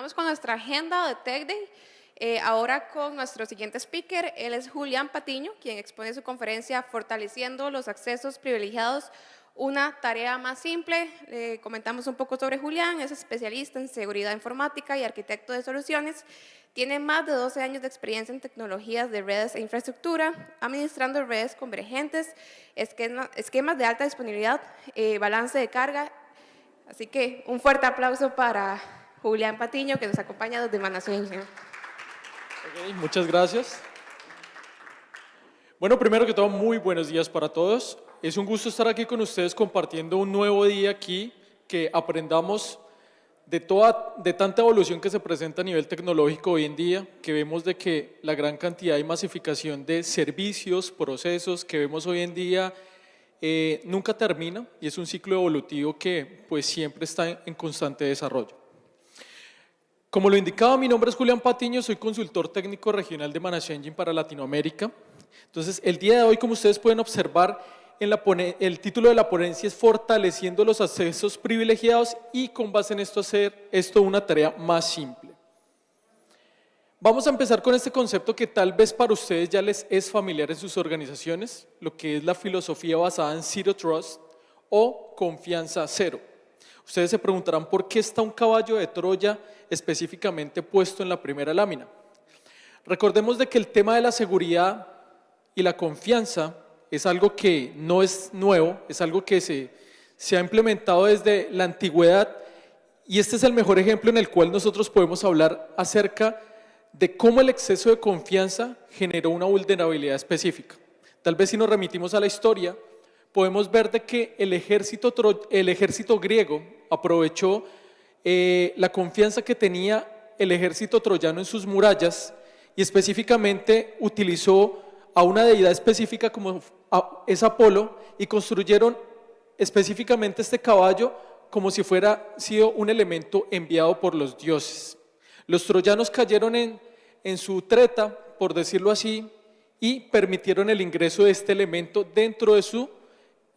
Continuamos con nuestra agenda de Tech Day. Ahora con nuestro siguiente speaker, él es Julián Patiño, quien expone su conferencia Fortaleciendo los accesos privilegiados, una tarea más simple. Comentamos un poco sobre Julián, es especialista en seguridad informática y arquitecto de soluciones. Tiene más de 12 años de experiencia en tecnologías de redes e infraestructura, administrando redes convergentes, esquemas de alta disponibilidad, balance de carga. Así que un fuerte aplauso para Julián Patiño, que nos acompaña desde Manasio. Okay, muchas gracias. Bueno, primero que todo, muy buenos días para todos. Es un gusto estar aquí con ustedes compartiendo un nuevo día aquí, que aprendamos de tanta evolución que se presenta a nivel tecnológico hoy en día, que vemos de que la gran cantidad y masificación de servicios, procesos que vemos hoy en día nunca termina, y es un ciclo evolutivo que pues siempre está en constante desarrollo. Como lo indicaba, mi nombre es Julián Patiño, soy consultor técnico regional de Managed Engine para Latinoamérica. Entonces, el día de hoy, como ustedes pueden observar, el título de la ponencia es Fortaleciendo los accesos privilegiados, y con base en esto hacer esto una tarea más simple. Vamos a empezar con este concepto que tal vez para ustedes ya les es familiar en sus organizaciones, lo que es la filosofía basada en Zero Trust o confianza cero. Ustedes se preguntarán por qué está un caballo de Troya específicamente puesto en la primera lámina. Recordemos de que el tema de la seguridad y la confianza es algo que no es nuevo, es algo que se ha implementado desde la antigüedad, y este es el mejor ejemplo en el cual nosotros podemos hablar acerca de cómo el exceso de confianza generó una vulnerabilidad específica. Tal vez si nos remitimos a la historia, podemos ver de que el ejército griego aprovechó la confianza que tenía el ejército troyano en sus murallas, y específicamente utilizó a una deidad específica como es Apolo, y construyeron específicamente este caballo como si fuera sido un elemento enviado por los dioses. Los troyanos cayeron en su treta, por decirlo así, y permitieron el ingreso de este elemento dentro de su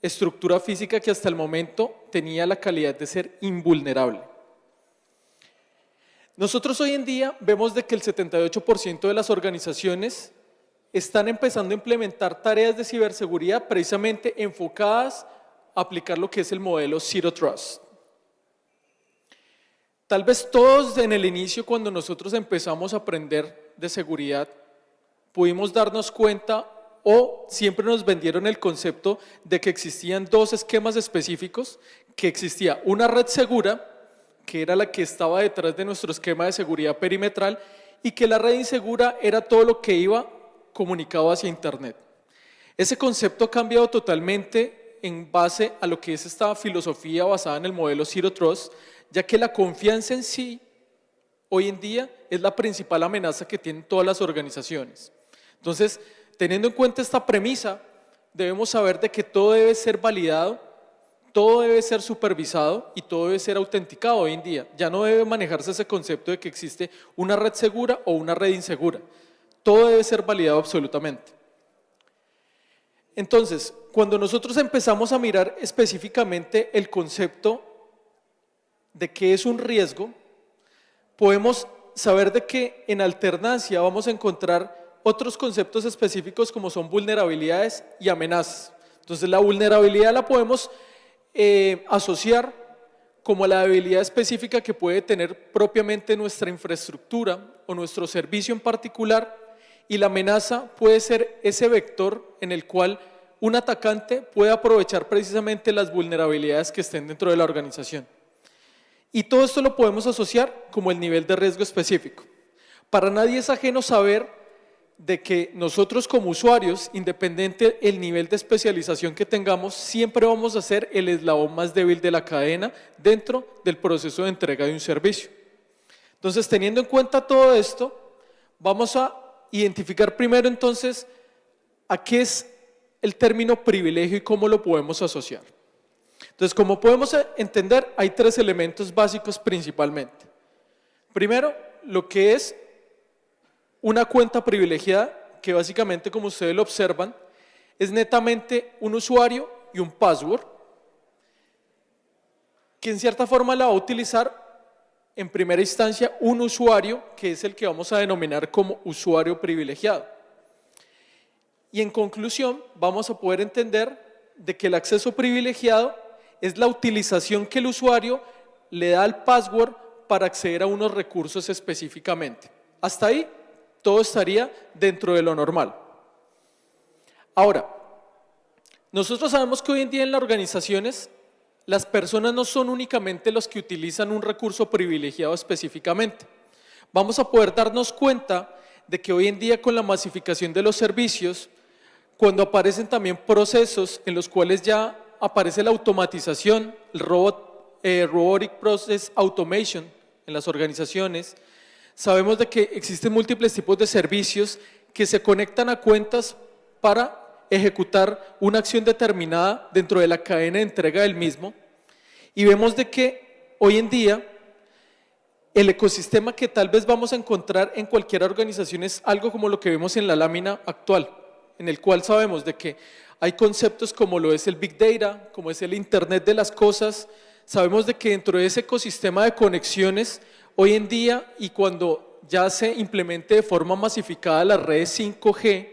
estructura física, que hasta el momento tenía la calidad de ser invulnerable. Nosotros hoy en día vemos de que el 78% de las organizaciones están empezando a implementar tareas de ciberseguridad precisamente enfocadas a aplicar lo que es el modelo Zero Trust. Tal vez todos en el inicio, cuando nosotros empezamos a aprender de seguridad, pudimos darnos cuenta, o siempre nos vendieron el concepto de que existían dos esquemas específicos, que existía una red segura, que era la que estaba detrás de nuestro esquema de seguridad perimetral, y que la red insegura era todo lo que iba comunicado hacia Internet. Ese concepto ha cambiado totalmente en base a lo que es esta filosofía basada en el modelo Zero Trust, ya que la confianza en sí, hoy en día, es la principal amenaza que tienen todas las organizaciones. Entonces, teniendo en cuenta esta premisa, debemos saber de que todo debe ser validado, todo debe ser supervisado y todo debe ser autenticado hoy en día. Ya no debe manejarse ese concepto de que existe una red segura o una red insegura. Todo debe ser validado absolutamente. Entonces, cuando nosotros empezamos a mirar específicamente el concepto de qué es un riesgo, podemos saber de que en alternancia vamos a encontrar otros conceptos específicos como son vulnerabilidades y amenazas. Entonces, la vulnerabilidad la podemos asociar como la debilidad específica que puede tener propiamente nuestra infraestructura o nuestro servicio en particular, y la amenaza puede ser ese vector en el cual un atacante puede aprovechar precisamente las vulnerabilidades que estén dentro de la organización. Y todo esto lo podemos asociar como el nivel de riesgo específico. Para nadie es ajeno saber de que nosotros como usuarios, independiente del nivel de especialización que tengamos, siempre vamos a ser el eslabón más débil de la cadena dentro del proceso de entrega de un servicio. Entonces, teniendo en cuenta todo esto, vamos a identificar primero entonces a qué es el término privilegio y cómo lo podemos asociar. Entonces, como podemos entender, hay tres elementos básicos principalmente. Primero, lo que es una cuenta privilegiada, que básicamente, como ustedes lo observan, es netamente un usuario y un password, que en cierta forma la va a utilizar en primera instancia, un usuario que es el que vamos a denominar como usuario privilegiado. Y en conclusión, vamos a poder entender de que el acceso privilegiado es la utilización que el usuario le da al password para acceder a unos recursos específicamente. Hasta ahí, todo estaría dentro de lo normal. Ahora, nosotros sabemos que hoy en día en las organizaciones, las personas no son únicamente los que utilizan un recurso privilegiado específicamente. Vamos a poder darnos cuenta de que hoy en día con la masificación de los servicios, cuando aparecen también procesos en los cuales ya aparece la automatización, el Robotic Process Automation en las organizaciones, sabemos de que existen múltiples tipos de servicios que se conectan a cuentas para ejecutar una acción determinada dentro de la cadena de entrega del mismo, y vemos de que hoy en día el ecosistema que tal vez vamos a encontrar en cualquier organización es algo como lo que vemos en la lámina actual, en el cual sabemos de que hay conceptos como lo es el Big Data, como es el Internet de las cosas. Sabemos de que dentro de ese ecosistema de conexiones, hoy en día y cuando ya se implemente de forma masificada las redes 5G,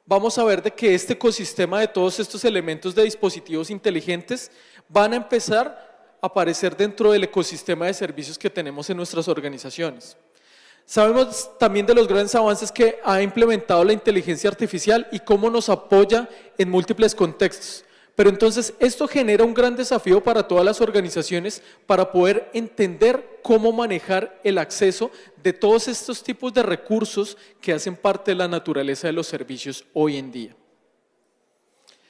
vamos a ver de que este ecosistema de todos estos elementos de dispositivos inteligentes van a empezar a aparecer dentro del ecosistema de servicios que tenemos en nuestras organizaciones. Sabemos también de los grandes avances que ha implementado la inteligencia artificial y cómo nos apoya en múltiples contextos. Pero entonces esto genera un gran desafío para todas las organizaciones para poder entender cómo manejar el acceso de todos estos tipos de recursos que hacen parte de la naturaleza de los servicios hoy en día.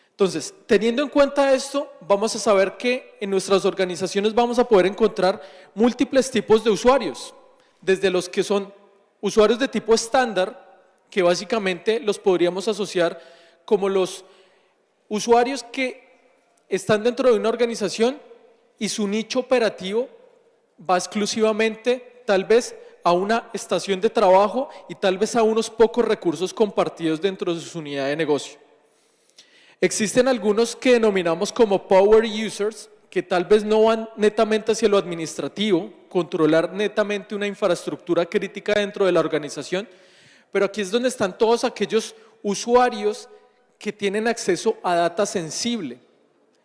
Entonces, teniendo en cuenta esto, vamos a saber que en nuestras organizaciones vamos a poder encontrar múltiples tipos de usuarios, desde los que son usuarios de tipo estándar, que básicamente los podríamos asociar como los usuarios que están dentro de una organización y su nicho operativo va exclusivamente tal vez a una estación de trabajo y tal vez a unos pocos recursos compartidos dentro de su unidad de negocio. Existen algunos que denominamos como power users, que tal vez no van netamente hacia lo administrativo, controlar netamente una infraestructura crítica dentro de la organización, pero aquí es donde están todos aquellos usuarios que tienen acceso a data sensible.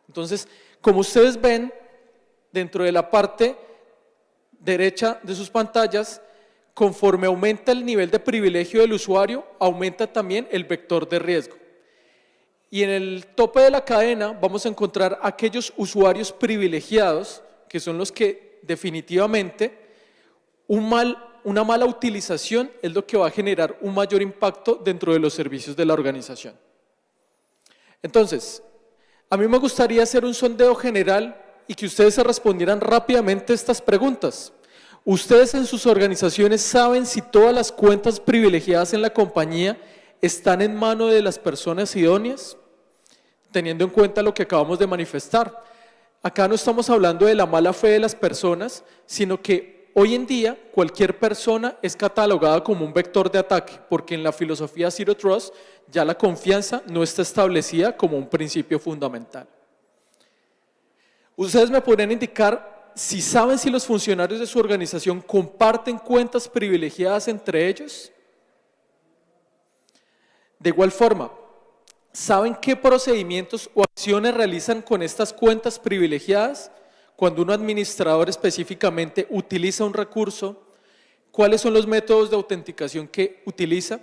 Entonces, como ustedes ven, dentro de la parte derecha de sus pantallas, conforme aumenta el nivel de privilegio del usuario, aumenta también el vector de riesgo. Y en el tope de la cadena vamos a encontrar aquellos usuarios privilegiados, que son los que definitivamente una mala utilización es lo que va a generar un mayor impacto dentro de los servicios de la organización. Entonces, a mí me gustaría hacer un sondeo general y que ustedes se respondieran rápidamente estas preguntas. ¿Ustedes en sus organizaciones saben si todas las cuentas privilegiadas en la compañía están en manos de las personas idóneas? Teniendo en cuenta lo que acabamos de manifestar. Acá no estamos hablando de la mala fe de las personas, sino que hoy en día cualquier persona es catalogada como un vector de ataque, porque en la filosofía Zero Trust ya la confianza no está establecida como un principio fundamental. Ustedes me podrían indicar si saben si los funcionarios de su organización comparten cuentas privilegiadas entre ellos. De igual forma, ¿saben qué procedimientos o acciones realizan con estas cuentas privilegiadas? Cuando un administrador específicamente utiliza un recurso, ¿cuáles son los métodos de autenticación que utiliza?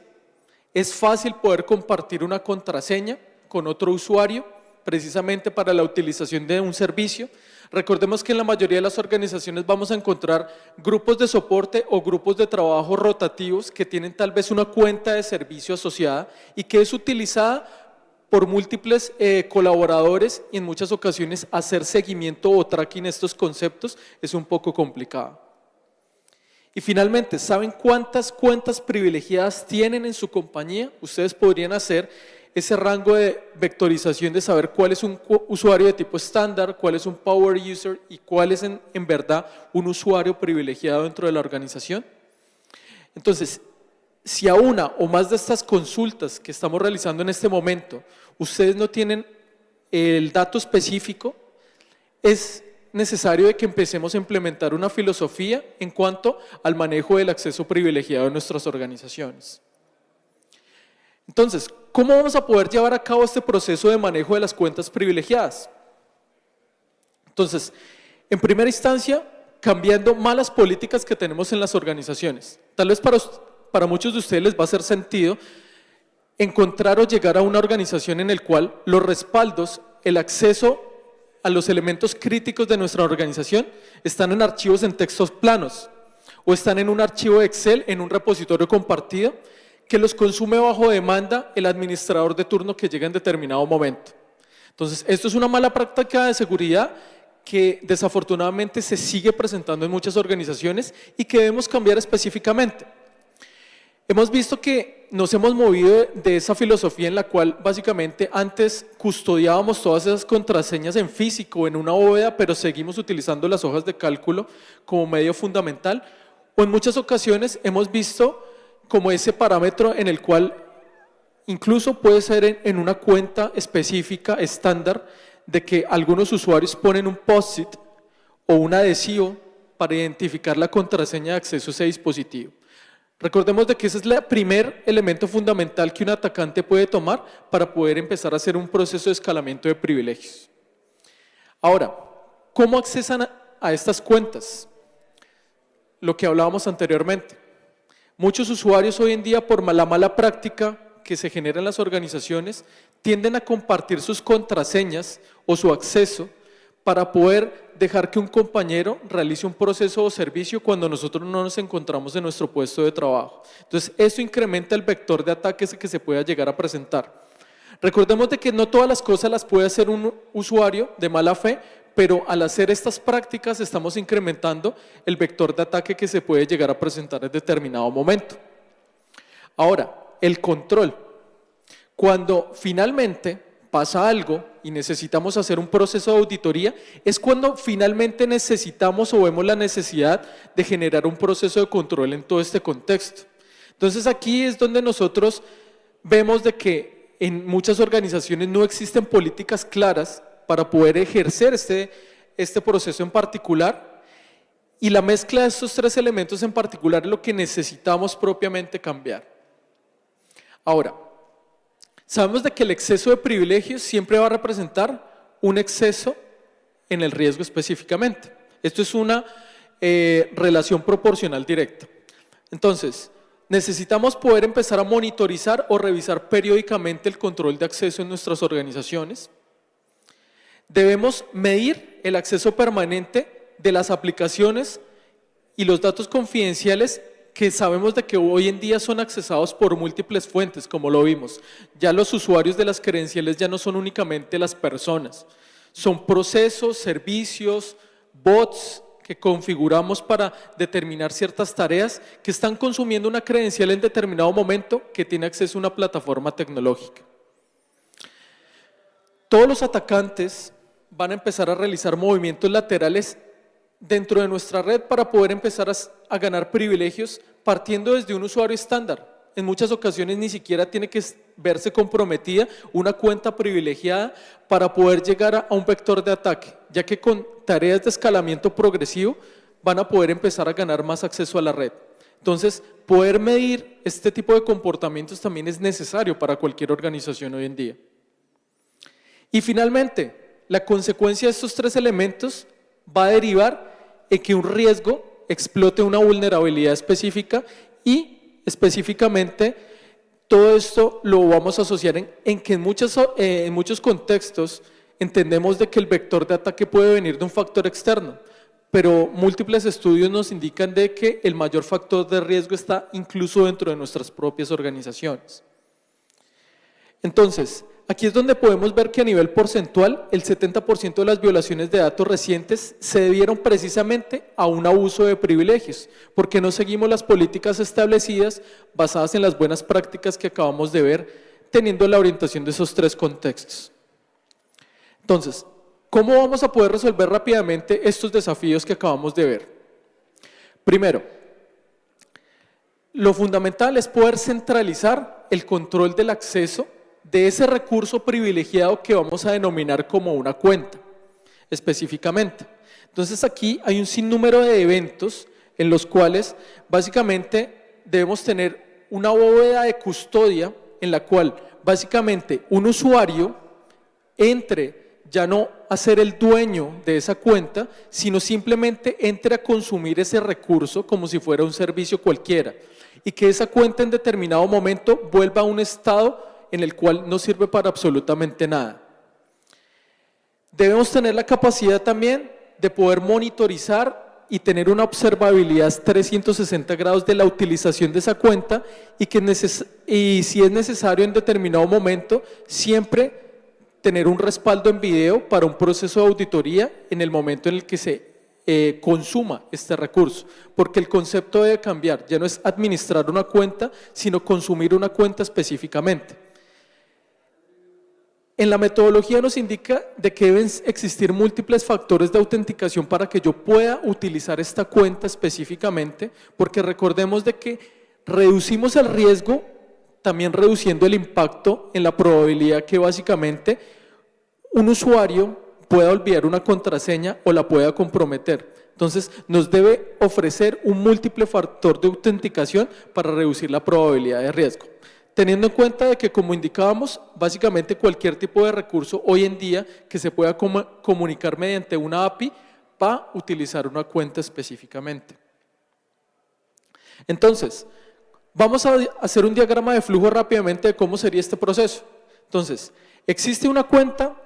¿Es fácil poder compartir una contraseña con otro usuario precisamente para la utilización de un servicio? Recordemos que en la mayoría de las organizaciones vamos a encontrar grupos de soporte o grupos de trabajo rotativos que tienen tal vez una cuenta de servicio asociada y que es utilizada por múltiples colaboradores, y en muchas ocasiones hacer seguimiento o tracking estos conceptos es un poco complicado. Y finalmente, ¿saben cuántas cuentas privilegiadas tienen en su compañía? Ustedes podrían hacer ese rango de vectorización de saber cuál es un usuario de tipo estándar, cuál es un power user y cuál es en verdad un usuario privilegiado dentro de la organización. Entonces, si a una o más de estas consultas que estamos realizando en este momento, ustedes no tienen el dato específico, es necesario de que empecemos a implementar una filosofía en cuanto al manejo del acceso privilegiado en nuestras organizaciones. Entonces, ¿cómo vamos a poder llevar a cabo este proceso de manejo de las cuentas privilegiadas? Entonces, en primera instancia, cambiando malas políticas que tenemos en las organizaciones. Tal vez para muchos de ustedes les va a hacer sentido encontrar o llegar a una organización en el cual los respaldos, el acceso a los elementos críticos de nuestra organización están en archivos en textos planos o están en un archivo de Excel en un repositorio compartido que los consume bajo demanda el administrador de turno que llega en determinado momento. Entonces, esto es una mala práctica de seguridad que desafortunadamente se sigue presentando en muchas organizaciones y que debemos cambiar específicamente. Hemos visto que nos hemos movido de esa filosofía en la cual básicamente antes custodiábamos todas esas contraseñas en físico, en una bóveda, pero seguimos utilizando las hojas de cálculo como medio fundamental, o en muchas ocasiones hemos visto como ese parámetro en el cual incluso puede ser en una cuenta específica, estándar, de que algunos usuarios ponen un post-it o un adhesivo para identificar la contraseña de acceso a ese dispositivo. Recordemos de que ese es el primer elemento fundamental que un atacante puede tomar para poder empezar a hacer un proceso de escalamiento de privilegios. Ahora, ¿cómo accesan a estas cuentas? Lo que hablábamos anteriormente. Muchos usuarios hoy en día, por la mala práctica que se genera en las organizaciones, tienden a compartir sus contraseñas o su acceso para poder dejar que un compañero realice un proceso o servicio cuando nosotros no nos encontramos en nuestro puesto de trabajo. Entonces, eso incrementa el vector de ataques que se pueda llegar a presentar. Recordemos de que no todas las cosas las puede hacer un usuario de mala fe, pero al hacer estas prácticas estamos incrementando el vector de ataque que se puede llegar a presentar en determinado momento. Ahora, el control. Cuando finalmente pasa algo y necesitamos hacer un proceso de auditoría, es cuando finalmente necesitamos o vemos la necesidad de generar un proceso de control en todo este contexto. Entonces aquí es donde nosotros vemos de que en muchas organizaciones no existen políticas claras para poder ejercer este proceso en particular, y la mezcla de estos tres elementos en particular es lo que necesitamos propiamente cambiar. Ahora, sabemos de que el exceso de privilegios siempre va a representar un exceso en el riesgo específicamente. Esto es una relación proporcional directa. Entonces, necesitamos poder empezar a monitorizar o revisar periódicamente el control de acceso en nuestras organizaciones. Debemos medir el acceso permanente de las aplicaciones y los datos confidenciales que sabemos de que hoy en día son accesados por múltiples fuentes, como lo vimos. Ya los usuarios de las credenciales ya no son únicamente las personas, son procesos, servicios, bots que configuramos para determinar ciertas tareas que están consumiendo una credencial en determinado momento que tiene acceso a una plataforma tecnológica. Todos los atacantes van a empezar a realizar movimientos laterales dentro de nuestra red para poder empezar a ganar privilegios partiendo desde un usuario estándar. En muchas ocasiones ni siquiera tiene que verse comprometida una cuenta privilegiada para poder llegar a un vector de ataque, ya que con tareas de escalamiento progresivo van a poder empezar a ganar más acceso a la red. Entonces, poder medir este tipo de comportamientos también es necesario para cualquier organización hoy en día. Y finalmente, la consecuencia de estos tres elementos va a derivar en que un riesgo explote una vulnerabilidad específica, y específicamente todo esto lo vamos a asociar en que en muchos contextos entendemos de que el vector de ataque puede venir de un factor externo, pero múltiples estudios nos indican de que el mayor factor de riesgo está incluso dentro de nuestras propias organizaciones. Entonces, aquí es donde podemos ver que a nivel porcentual, el 70% de las violaciones de datos recientes se debieron precisamente a un abuso de privilegios, porque no seguimos las políticas establecidas basadas en las buenas prácticas que acabamos de ver, teniendo la orientación de esos tres contextos. Entonces, ¿cómo vamos a poder resolver rápidamente estos desafíos que acabamos de ver? Primero, lo fundamental es poder centralizar el control del acceso de ese recurso privilegiado que vamos a denominar como una cuenta, específicamente. Entonces aquí hay un sinnúmero de eventos en los cuales básicamente debemos tener una bóveda de custodia en la cual básicamente un usuario entre ya no a ser el dueño de esa cuenta, sino simplemente entre a consumir ese recurso como si fuera un servicio cualquiera y que esa cuenta en determinado momento vuelva a un estado en el cual no sirve para absolutamente nada. Debemos tener la capacidad también de poder monitorizar y tener una observabilidad 360 grados de la utilización de esa cuenta y si es necesario en determinado momento, siempre tener un respaldo en video para un proceso de auditoría en el momento en el que se consuma este recurso, porque el concepto debe cambiar, ya no es administrar una cuenta, sino consumir una cuenta específicamente. En la metodología nos indica de que deben existir múltiples factores de autenticación para que yo pueda utilizar esta cuenta específicamente, porque recordemos de que reducimos el riesgo también reduciendo el impacto en la probabilidad que básicamente un usuario pueda olvidar una contraseña o la pueda comprometer. Entonces nos debe ofrecer un múltiple factor de autenticación para reducir la probabilidad de riesgo. Teniendo en cuenta de que, como indicábamos, básicamente cualquier tipo de recurso hoy en día que se pueda comunicar mediante una API va a utilizar una cuenta específicamente. Entonces, vamos a hacer un diagrama de flujo rápidamente de cómo sería este proceso. Entonces, existe una cuenta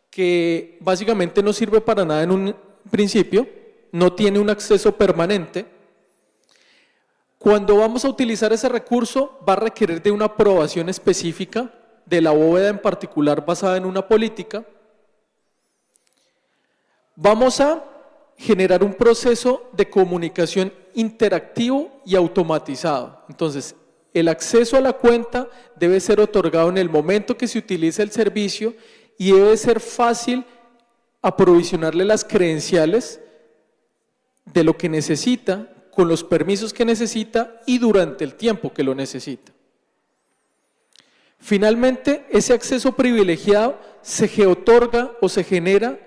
que básicamente no sirve para nada en un principio, no tiene un acceso permanente. Cuando vamos a utilizar ese recurso, va a requerir de una aprobación específica de la bóveda en particular basada en una política. Vamos a generar un proceso de comunicación interactivo y automatizado. Entonces, el acceso a la cuenta debe ser otorgado en el momento que se utilice el servicio y debe ser fácil aprovisionarle las credenciales de lo que necesita, con los permisos que necesita y durante el tiempo que lo necesita. Finalmente, ese acceso privilegiado se otorga o se genera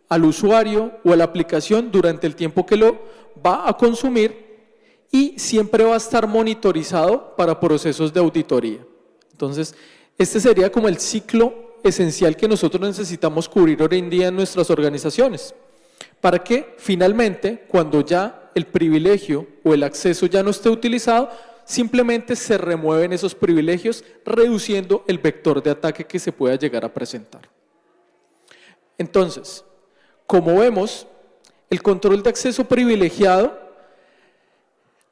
al usuario o a la aplicación durante el tiempo que lo va a consumir y siempre va a estar monitorizado para procesos de auditoría. Entonces, este sería como el ciclo esencial que nosotros necesitamos cubrir hoy en día en nuestras organizaciones, para que finalmente, cuando ya el privilegio o el acceso ya no esté utilizado, simplemente se remueven esos privilegios, reduciendo el vector de ataque que se pueda llegar a presentar. Entonces, como vemos, el control de acceso privilegiado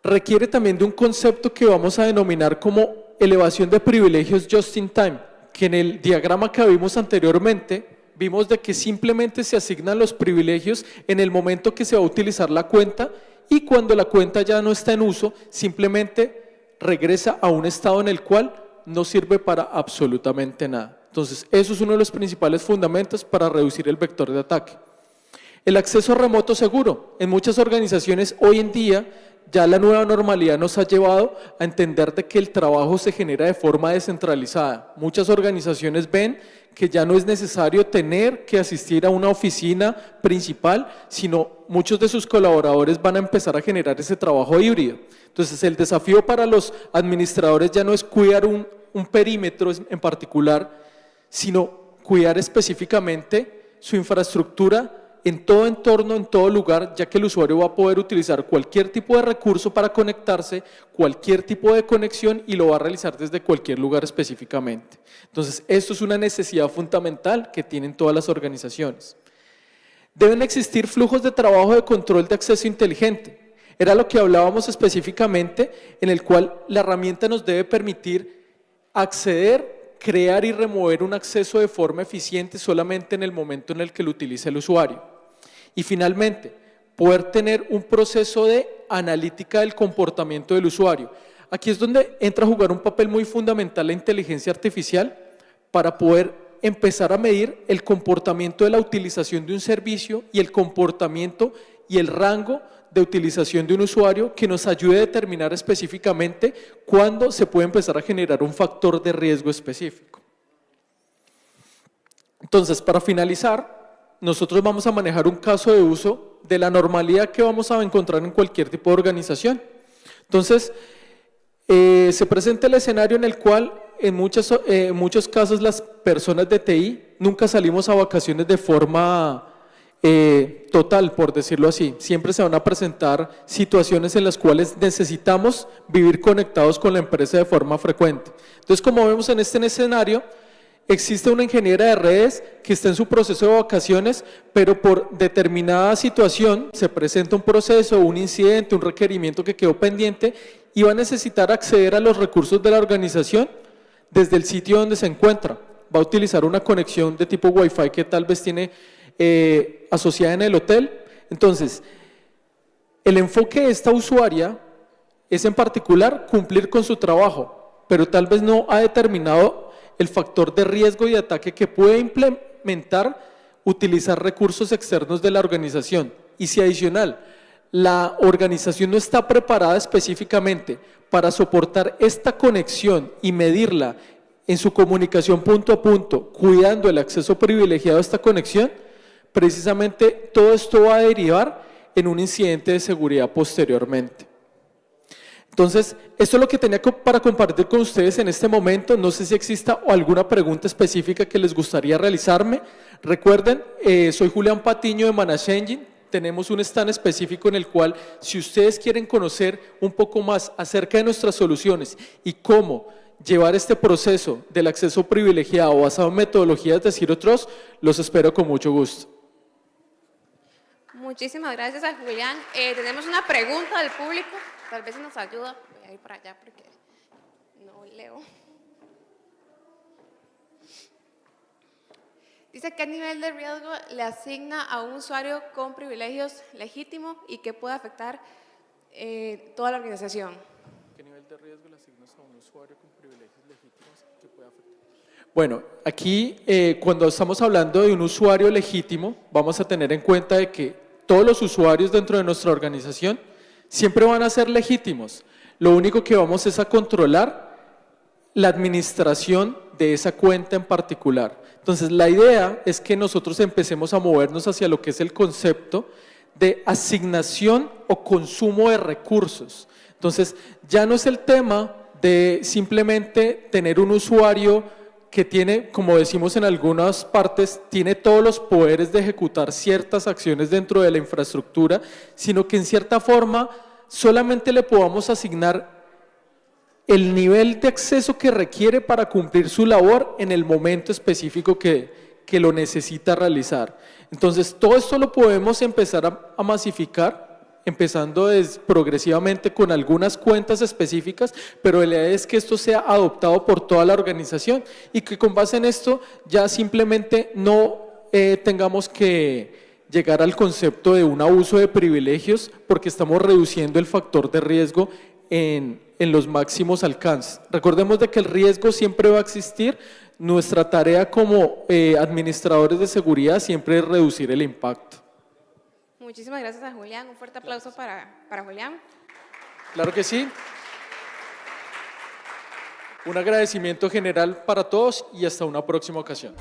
requiere también de un concepto que vamos a denominar como elevación de privilegios just in time, que en el diagrama que vimos anteriormente, vimos de que simplemente se asignan los privilegios en el momento que se va a utilizar la cuenta y cuando la cuenta ya no está en uso, simplemente regresa a un estado en el cual no sirve para absolutamente nada. Entonces, eso es uno de los principales fundamentos para reducir el vector de ataque. El acceso remoto seguro. En muchas organizaciones hoy en día ya la nueva normalidad nos ha llevado a entender de que el trabajo se genera de forma descentralizada. Muchas organizaciones ven que ya no es necesario tener que asistir a una oficina principal, sino muchos de sus colaboradores van a empezar a generar ese trabajo híbrido. Entonces, el desafío para los administradores ya no es cuidar un perímetro en particular, sino cuidar específicamente su infraestructura en todo entorno, en todo lugar, ya que el usuario va a poder utilizar cualquier tipo de recurso para conectarse, cualquier tipo de conexión y lo va a realizar desde cualquier lugar específicamente. Entonces, esto es una necesidad fundamental que tienen todas las organizaciones. Deben existir flujos de trabajo de control de acceso inteligente. Era lo que hablábamos específicamente, en el cual la herramienta nos debe permitir acceder, crear y remover un acceso de forma eficiente solamente en el momento en el que lo utilice el usuario. Y finalmente, poder tener un proceso de analítica del comportamiento del usuario. Aquí es donde entra a jugar un papel muy fundamental la inteligencia artificial para poder empezar a medir el comportamiento de la utilización de un servicio y el comportamiento y el rango de utilización de un usuario que nos ayude a determinar específicamente cuándo se puede empezar a generar un factor de riesgo específico. Entonces, para finalizar, nosotros vamos a manejar un caso de uso de la normalidad que vamos a encontrar en cualquier tipo de organización. Entonces, se presenta el escenario en el cual en muchos casos las personas de TI nunca salimos a vacaciones de forma total, por decirlo así. Siempre se van a presentar situaciones en las cuales necesitamos vivir conectados con la empresa de forma frecuente. Entonces, como vemos en este escenario, existe una ingeniera de redes que está en su proceso de vacaciones, pero por determinada situación se presenta un proceso, un incidente, un requerimiento que quedó pendiente y va a necesitar acceder a los recursos de la organización desde el sitio donde se encuentra. Va a utilizar una conexión de tipo Wi-Fi que tal vez tiene asociada en el hotel. Entonces, el enfoque de esta usuaria es en particular cumplir con su trabajo, pero tal vez no ha determinado el factor de riesgo y de ataque que puede implementar utilizar recursos externos de la organización. Y si adicional, la organización no está preparada específicamente para soportar esta conexión y medirla en su comunicación punto a punto, cuidando el acceso privilegiado a esta conexión, precisamente todo esto va a derivar en un incidente de seguridad posteriormente. Entonces, esto es lo que tenía para compartir con ustedes en este momento. No sé si exista alguna pregunta específica que les gustaría realizarme. Recuerden, soy Julián Patiño de Manage Engine. Tenemos un stand específico en el cual, si ustedes quieren conocer un poco más acerca de nuestras soluciones y cómo llevar este proceso del acceso privilegiado basado en metodologías de Zero Trust, los espero con mucho gusto. Muchísimas gracias a Julián. Tenemos una pregunta del público, tal vez si nos ayuda. Voy a ir para allá porque no leo. Dice, ¿qué nivel de riesgo le asigna a un usuario con privilegios legítimos y que puede afectar toda la organización? ¿Qué nivel de riesgo le asignas a un usuario con privilegios legítimos que puede afectar? Bueno, aquí cuando estamos hablando de un usuario legítimo, vamos a tener en cuenta de que todos los usuarios dentro de nuestra organización siempre van a ser legítimos. Lo único que vamos es a controlar la administración de esa cuenta en particular. Entonces, la idea es que nosotros empecemos a movernos hacia lo que es el concepto de asignación o consumo de recursos. Entonces, ya no es el tema de simplemente tener un usuario que tiene, como decimos en algunas partes, tiene todos los poderes de ejecutar ciertas acciones dentro de la infraestructura, sino que en cierta forma solamente le podamos asignar el nivel de acceso que requiere para cumplir su labor en el momento específico que lo necesita realizar. Entonces, todo esto lo podemos empezar a masificar, empezando progresivamente con algunas cuentas específicas, pero la idea es que esto sea adoptado por toda la organización y que con base en esto ya simplemente no tengamos que llegar al concepto de un abuso de privilegios porque estamos reduciendo el factor de riesgo en los máximos alcances. Recordemos de que el riesgo siempre va a existir. Nuestra tarea como administradores de seguridad siempre es reducir el impacto. Muchísimas gracias a Julián. Un fuerte aplauso para Julián. Claro que sí. Un agradecimiento general para todos y hasta una próxima ocasión.